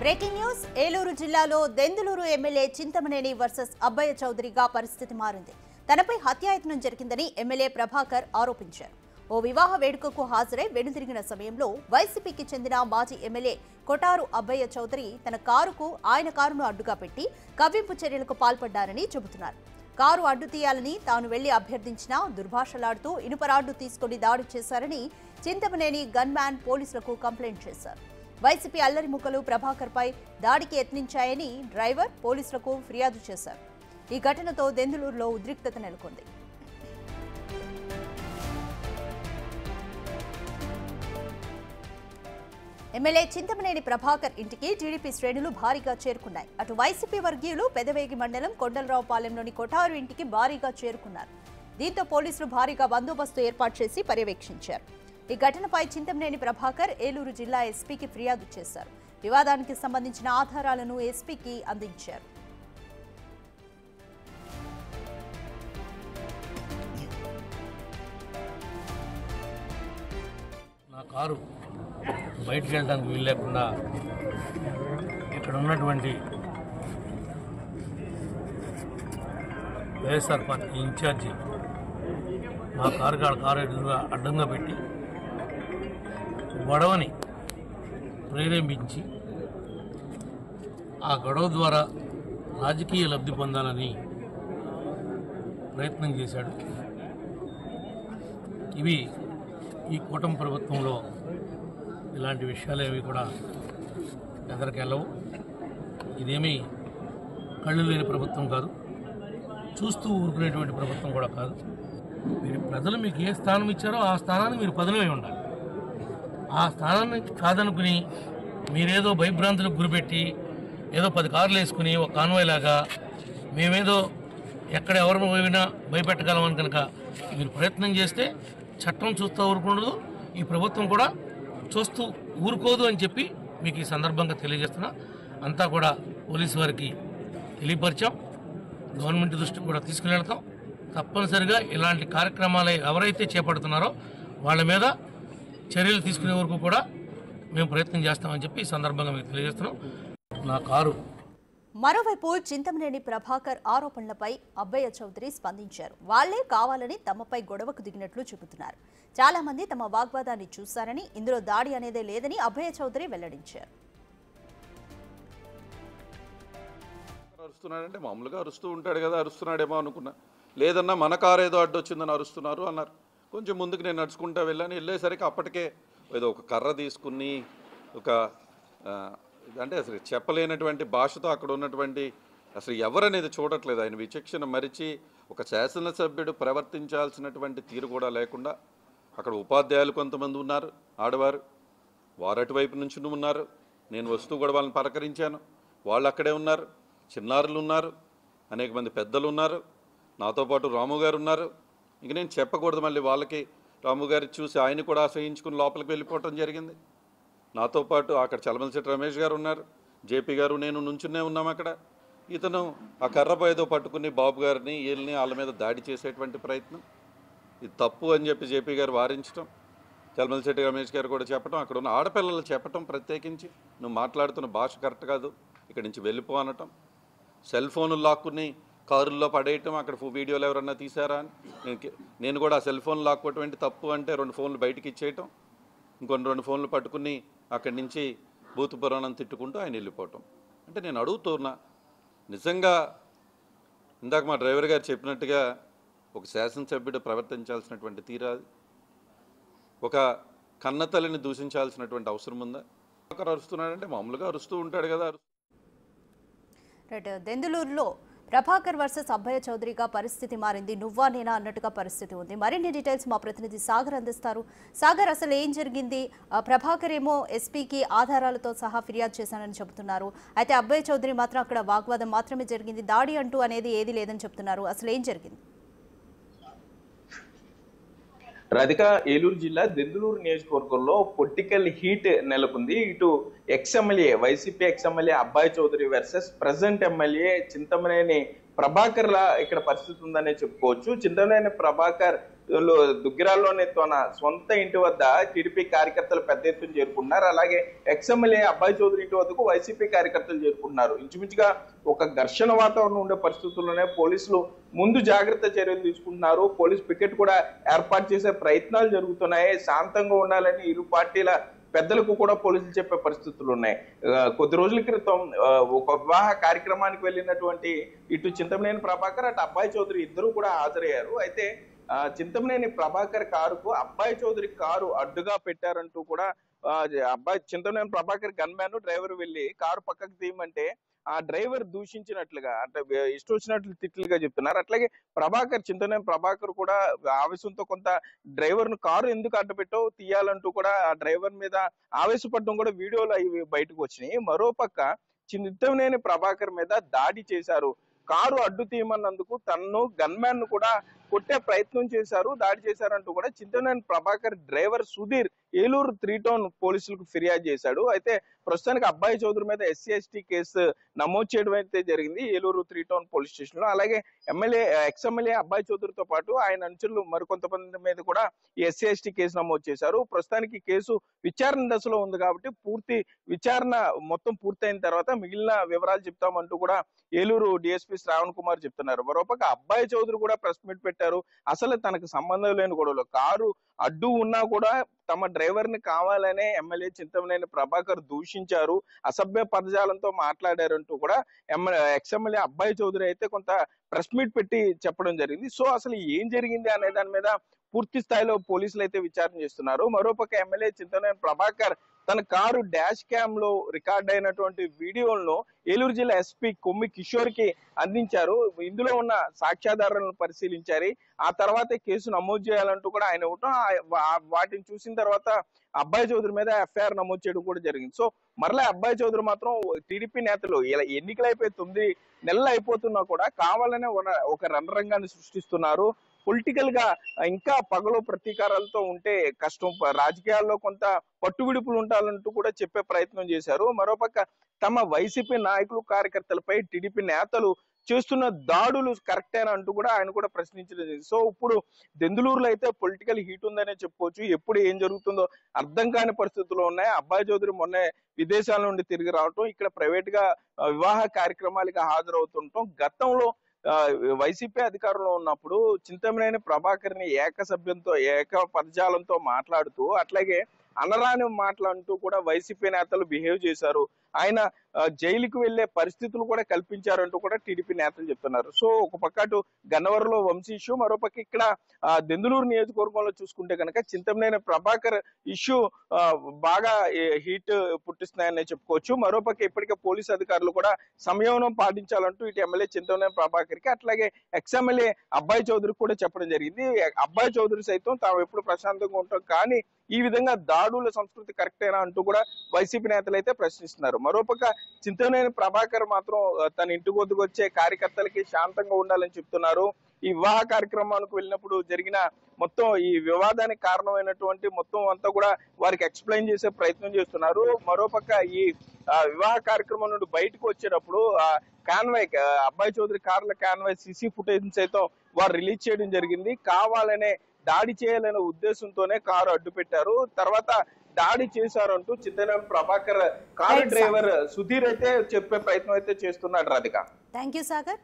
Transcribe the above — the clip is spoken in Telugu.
బ్రేకింగ్ న్యూస్ ఏలూరు జిల్లాలో దెందులూరు ఎమ్మెల్యే చింతమనేని వర్సెస్ అబ్బయ్య చౌదరిగా పరిస్థితి మారింది. తనపై హత్యాయత్నం జరిగిందని ఎమ్మెల్యే ప్రభాకర్ ఆరోపించారు. ఓ వివాహ వేడుకకు హాజరై వెనుదిరిగిన సమయంలో వైసీపీకి చెందిన మాజీ ఎమ్మెల్యే కొటారు అబ్బయ్య చౌదరి తన కారుకు ఆయన కారును అడ్డుగా పెట్టి కవ్వింపు చర్యలకు పాల్పడ్డారని చెబుతున్నారు. కారు అడ్డు తీయాలని తాను వెళ్లి అభ్యర్థించినా దుర్భాషలాడుతూ ఇనుపరాడ్డు తీసుకుని దాడి చేశారని చింతమనేని గన్మ్యాన్ పోలీసులకు కంప్లైంట్ చేశారు. వైసీపీ అల్లరి ముక్కలు ప్రభాకర్ పై దాడికి యత్నించాయని డ్రైవర్ పోలీసులకు ఫిర్యాదు చేశారు. ఈ ఘటనతో దెందులూరులో ఉద్రిక్తత నెలకొంది. ఎమ్మెల్యే చింతమనేని ప్రభాకర్ ఇంటికి టీడీపీ శ్రేణులు భారీగా చేరుకున్నాయి. అటు వైసీపీ వర్గీయులు పెదవేగి మండలం కొండలరావుపాలెంలోని కొటారు ఇంటికి భారీగా చేరుకున్నారు. దీంతో పోలీసులు భారీగా బందోబస్తు ఏర్పాటు చేసి పర్యవేక్షించారు. ఈ ఘటనపై చింతమనేని ప్రభాకర్ ఏలూరు జిల్లా ఎస్పీకి ఫిర్యాదు చేశారు. వివాదానికి సంబంధించిన ఆధారాలను ఎస్పీకి అందించారు. నా కారు బయటికి వెళ్ళడానికి వీలు లేకుండా ఇక్కడ ఉన్నటువంటి వైఎస్ఆర్ పార్టీ ఇన్ఛార్జి మా కారు ఎదురుగా అడ్డంగా పెట్టి గొడవని ప్రేరేపించి ఆ గొడవ ద్వారా రాజకీయ లబ్ధి పొందాలని ప్రయత్నం చేశాడు. ఇవి ఈ కూటమి ప్రభుత్వంలో ఇలాంటి విషయాలు ఏవి కూడా ఎదరికెళ్ళవు. ఇదేమీ కళ్ళు లేని ప్రభుత్వం కాదు, చూస్తూ ఊరుకునేటువంటి ప్రభుత్వం కూడా కాదు. మీరు ప్రజలు మీకు ఏ స్థానం ఇచ్చారో ఆ స్థానాన్ని మీరు పదనమై ఉండాలి. ఆ స్థానాన్ని కాదనుకుని మీరేదో భయభ్రాంతులకు గురిపెట్టి ఏదో 10 కార్లు వేసుకుని ఒక కాన్వాయ్ లాగా మేమేదో ఎక్కడ ఎవరు పోయినా భయపెట్టగలమని కనుక మీరు ప్రయత్నం చేస్తే చట్టం చూస్తూ ఊరుకుండదు, ఈ ప్రభుత్వం కూడా చూస్తూ ఊరుకోదు అని చెప్పి మీకు ఈ సందర్భంగా తెలియజేస్తున్నా. అంతా కూడా పోలీసు వారికి తెలియపరిచాం, గవర్నమెంట్ దృష్టికి కూడా తీసుకుని వెళ్తాం. తప్పనిసరిగా ఇలాంటి కార్యక్రమాలు ఎవరైతే చేపడుతున్నారో వాళ్ళ మీద చర్యలు తీసుకునే వరకు కూడా మేము ప్రయత్నం చేస్తామని చెప్పి ఈ సందర్భంగా మీకు తెలియజేస్తున్నాం. నా కారు మరోవైపు చింతమనేని ప్రభాకర్ ఆరోపణలపై అబ్బయ్య చౌదరి స్పందించారు. వాళ్లే కావాలని తమపై గొడవకు దిగినట్లు చెబుతున్నారు. చాలా మంది తమ వాగ్వాదాన్ని చూశారని, ఇందులో దాడి అనేదే లేదని అబ్బయ్య చౌదరి వెల్లడించారు. అరుస్తున్నాడంటే మామూలుగా అరుస్తూ ఉంటాడు కదా, అరుస్తున్నాడేమో అనుకున్నా. లేదన్నా మన కారు ఏదో అడ్డొచ్చిందని అరుస్తున్నారు అన్నారు. కొంచెం ముందుకు నేను నడుచుకుంటా వెళ్ళాను. వెళ్ళేసరికి అప్పటికే ఏదో ఒక కర్ర తీసుకుని ఒక అంటే అసలు చెప్పలేనటువంటి భాషతో అక్కడ ఉన్నటువంటి అసలు ఎవరనేది చూడట్లేదు. ఆయన విచక్షణ మరిచి ఒక శాసనసభ్యుడు ప్రవర్తించాల్సినటువంటి తీరు కూడా లేకుండా అక్కడ ఉపాధ్యాయులు కొంతమంది ఉన్నారు, ఆడవారు, వారు అటువైపు నుంచి ఉన్నారు. నేను వస్తూ కూడా వాళ్ళని పలకరించాను, వాళ్ళు అక్కడే ఉన్నారు. చిన్నారులు ఉన్నారు, అనేక మంది పెద్దలు ఉన్నారు, నాతో పాటు రాము గారు ఉన్నారు. ఇంక నేను చెప్పకూడదు, మళ్ళీ వాళ్ళకి రాము గారి చూసి ఆయన కూడా ఆశ్రయించుకుని లోపలికి వెళ్ళిపోవటం జరిగింది. నాతో పాటు అక్కడ చలమలశెట్టి రమేష్ గారు ఉన్నారు, జేపీ గారు, నేను నుంచునే ఉన్నాం అక్కడ. ఇతను ఆ కర్రపై ఏదో పట్టుకుని బాబు గారిని వీళ్ళని వాళ్ళ మీద దాడి చేసేటువంటి ప్రయత్నం, ఇది తప్పు అని చెప్పి జేపీ గారు వారించడం, చలమలశెట్టి రమేష్ గారు కూడా చెప్పడం, అక్కడ ఉన్న ఆడపిల్లలు చెప్పటం, ప్రత్యేకించి నువ్వు మాట్లాడుతున్న భాష కరెక్ట్ కాదు, ఇక్కడి నుంచి వెళ్ళిపో అనటం, సెల్ ఫోన్లు లాక్కుని కారుల్లో పడేయటం, అక్కడ వీడియోలు ఎవరన్నా తీసారా అని. నేను కూడా ఆ సెల్ ఫోన్ లాక్కోవటం ఏంటి తప్పు అంటే 2 ఫోన్లు బయటికి ఇచ్చేయటం, ఇంకొన్ని 2 ఫోన్లు పట్టుకుని అక్కడి నుంచి బూతు పురాణం తిట్టుకుంటూ ఆయన వెళ్ళిపోవటం. అంటే నేను అడుగుతున్నా, నిజంగా ఇందాక మా డ్రైవర్ గారు చెప్పినట్టుగా ఒక శాసనసభ్యుడు ప్రవర్తించాల్సినటువంటి తీరా, ఒక కన్నతల్లిని దూషించాల్సినటువంటి అవసరం ఉందా? ఒకరు అరుస్తున్నాడంటే మామూలుగా అరుస్తూ ఉంటాడు కదా. దెందులూరులో ప్రభాకర్ వర్సెస్ అబ్బయ్య చౌదరిగా పరిస్థితి మారింది. నువ్వా నేనా అన్నట్టుగా పరిస్థితి ఉంది. మరిన్ని డీటెయిల్స్ మా ప్రతినిధి సాగర్ అందిస్తారు. సాగర్, అసలు ఏం జరిగింది? ప్రభాకర్ ఏమో ఎస్పీకి ఆధారాలతో సహా ఫిర్యాదు చేశానని చెబుతున్నారు. అయితే అబ్బయ్య చౌదరి మాత్రం అక్కడ వాగ్వాదం మాత్రమే జరిగింది, దాడి అంటూ అనేది ఏది లేదని చెప్తున్నారు. అసలు ఏం జరిగింది? రాధిక, ఏలూరు జిల్లా దెందులూరు నియోజకవర్గంలో పొలిటికల్ హీట్ నెలకొంది. ఇటు MLA YCP MLA Abbayi Chowdary versus present MLA Chintamaneni Prabhakar లా ఇక్కడ పరిస్థితి ఉందనే చెప్పుకోవచ్చు. చింతమనేని ప్రభాకర్ దుగ్గిరాల్లోని తన సొంత ఇంటి వద్ద టీడీపీ కార్యకర్తలు పెద్ద ఎత్తున చేరుకుంటున్నారు. అలాగే ఎక్స్ఎమ్మెల్యే అబ్బాయి చౌదరి ఇంటి వద్దకు వైసీపీ కార్యకర్తలు చేరుకుంటున్నారు. ఇంచుమించుగా ఒక ఘర్షణ వాతావరణం ఉండే పరిస్థితుల్లోనే పోలీసులు ముందు జాగ్రత్త చర్యలు తీసుకుంటున్నారు. పోలీస్ పికెట్ కూడా ఏర్పాటు చేసే ప్రయత్నాలు జరుగుతున్నాయి. శాంతంగా ఉండాలని ఇరు పార్టీల పెద్దలకు కూడా పోలీసులు చెప్పే పరిస్థితులు ఉన్నాయి. కొద్ది రోజుల క్రితం ఒక వివాహ కార్యక్రమానికి వెళ్ళినటువంటి ఇటు చింతమనేని ప్రభాకర్ అటు అబ్బాయి చౌదరి ఇద్దరు కూడా హాజరయ్యారు. అయితే చింతమనేని ప్రభాకర్ కారుకు అబ్బాయి చౌదరి కారు అడ్డుగా పెట్టారంటూ కూడా చింతమనేని ప్రభాకర్ గన్మ్యాన్ డ్రైవర్ వెళ్లి కారు పక్కకు తీయమంటే ఆ డ్రైవర్ దూషించినట్లుగా అంటే ఇష్టం వచ్చినట్లు తిట్లుగా చెప్తున్నారు. అట్లాగే చింతమనేని ప్రభాకర్ కూడా ఆవేశంతో కొంత డ్రైవర్ ను కారు ఎందుకు అడ్డుపెట్టో తీయాలంటూ కూడా ఆ డ్రైవర్ మీద ఆవేశపడడం కూడా వీడియోలు అవి బయటకు వచ్చినాయి. మరోపక్క చింతమనేని ప్రభాకర్ మీద దాడి చేశారు. కారు అడ్డు తీయమన్నందుకు తన్ను గన్మ్యాన్ ను కూడా కొట్టే ప్రయత్నం చేశారు, దాడి చేశారంటూ కూడా చింతమనేని ప్రభాకర్ డ్రైవర్ సుధీర్ ఏలూరు 3 టౌన్ పోలీసులకు ఫిర్యాదు చేశాడు. అయితే ప్రస్తుతానికి అబ్బాయి చౌదరి మీద SC/ST కేసు నమోదు చేయడం అయితే జరిగింది ఏలూరు 3 టౌన్ పోలీస్ స్టేషన్ లో. అలాగే ఎక్స్ఎమ్మెల్యే అబ్బాయి చౌదరితో పాటు ఆయన అనుచరులు మరికొంతమంది మీద కూడా ఈ SC/ST కేసు నమోదు చేశారు. ప్రస్తుతానికి కేసు విచారణ దశలో ఉంది కాబట్టి పూర్తి విచారణ మొత్తం పూర్తయిన తర్వాత మిగిలిన వివరాలు చెప్తామంటూ కూడా ఏలూరు DSP శ్రావణ్ కుమార్ చెప్తున్నారు. మరోపక్క అబ్బాయి చౌదరి కూడా ప్రెస్ మీట్ పెట్టారు. అసలు తనకు సంబంధం లేని గొడవలు, కారు అడ్డు ఉన్నా కూడా తమ డ్రైవర్ ని కావాలనే ఎమ్మెల్యే చింతమనేని ప్రభాకర్ దూషించారు, అసభ్య పదజాలంతో మాట్లాడారంటూ కూడా ఎక్స్ఎమ్మెల్యే అబ్బాయి చౌదరి అయితే కొంత ప్రెస్ మీట్ పెట్టి చెప్పడం జరిగింది. సో అసలు ఏం జరిగింది అనే దాని మీద పూర్తి స్థాయిలో పోలీసులు అయితే విచారణ చేస్తున్నారు. మరోపక్క ఎమ్మెల్యే చింతమనేని ప్రభాకర్ తన కారు డాష్ క్యామ్ లో రికార్డ్ అయినటువంటి వీడియోలను ఏలూరు జిల్లా SP కొమ్మి కిషోర్ కి అందించారు. ఇందులో ఉన్న సాక్ష్యాధారాలను పరిశీలించారు. ఆ తర్వాత కేసు నమోదు చేయాలంటూ కూడా ఆయన ఇవ్వటం, వాటిని చూసిన తర్వాత అబ్బాయి చౌదరి మీద FIR నమోదు చేయడం కూడా జరిగింది. సో మరలా అబ్బాయి చౌదరి మాత్రం టీడీపీ నేతలు ఇలా ఎన్నికలు అయిపోయి 9 నెలలు అయిపోతున్నా కూడా కావాలనే ఒక రణరంగాన్ని సృష్టిస్తున్నారు. పొలిటికల్ గా ఇంకా పగలు ప్రతీకారాలతో ఉంటే కష్టం, రాజకీయాల్లో కొంత పట్టువిడుపులు ఉండాలంటూ కూడా చెప్పే ప్రయత్నం చేశారు. మరోపక్క తమ వైసీపీ నాయకులు కార్యకర్తలపై టీడీపీ నేతలు చేస్తున్న దాడులు కరెక్టేనా అంటూ కూడా ఆయన కూడా ప్రశ్నించలేదు. సో ఇప్పుడు దెందులూరులో అయితే పొలిటికల్ హీట్ ఉందనే చెప్పుకోవచ్చు. ఎప్పుడు ఏం జరుగుతుందో అర్థం కాని పరిస్థితుల్లో ఉన్నాయి. అబ్బాయి చౌదరి మొన్న విదేశాల నుండి తిరిగి రావటం, ఇక్కడ ప్రైవేట్ గా వివాహ కార్యక్రమాలకు హాజరవుతుండటం, గతంలో వైసీపీ అధికారంలో ఉన్నప్పుడు చింతమనేని ప్రభాకర్ ని ఏక పదజాలంతో మాట్లాడుతూ అట్లాగే అనరాని మాటలంటూ కూడా వైసీపీ నేతలు బిహేవ్ చేశారు. ఆయన జైలుకు వెళ్లే పరిస్థితులు కూడా కల్పించారంటూ కూడా టీడీపీ నేతలు చెప్తున్నారు. సో ఒక పక్క అటు గన్నవరంలో వంశీ ఇష్యూ, మరోపక్క ఇక్కడ దెందులూరు నియోజకవర్గంలో చూసుకుంటే కనుక చింతమనేని ప్రభాకర్ ఇష్యూ బాగా హీట్ పుట్టిస్తున్నాయని చెప్పుకోవచ్చు. మరోపక్క ఇప్పటికే పోలీసు అధికారులు కూడా సంయమనం పాటించాలంటూ ఇటు ఎమ్మెల్యే చింతమనేని ప్రభాకర్ కి అట్లాగే ఎక్స్ఎమ్మెల్యే అబ్బాయి చౌదరికి కూడా చెప్పడం జరిగింది. అబ్బాయి చౌదరి సైతం తాము ఎప్పుడు ప్రశాంతంగా ఉంటాం, కానీ ఈ విధంగా దాడుల సంస్కృతి కరెక్టేనా అంటూ కూడా వైసీపీ నేతలు అయితే ప్రశ్నిస్తున్నారు. మరోపక్క చింతమనేని ప్రభాకర్ మాత్రం తన ఇంటి వద్దకు వచ్చే కార్యకర్తలకి శాంతంగా ఉండాలని చెప్తున్నారు. ఈ వివాహ కార్యక్రమానికి వెళ్ళినప్పుడు జరిగిన మొత్తం ఈ వివాదానికి కారణమైనటువంటి మొత్తం అంతా కూడా వారికి ఎక్స్ప్లెయిన్ చేసే ప్రయత్నం చేస్తున్నారు. మరోపక్క ఈ వివాహ కార్యక్రమం నుండి బయటకు వచ్చేటప్పుడు కాన్వాయ్ అబ్బాయి చౌదరి కార్ల కాన్వాయ్ CC ఫుటేజ్ సైతం వారు రిలీజ్ చేయడం జరిగింది. కావాలనే దాడి చేయాలనే ఉద్దేశంతోనే కారు అడ్డు పెట్టారు, తర్వాత దాడి చేశారంటూ చింతమనేని ప్రభాకర్ కారు డ్రైవర్ సుధీర్ అయితే చెప్పే ప్రయత్నం అయితే చేస్తున్నాడు. Radhika, thank you Sagar.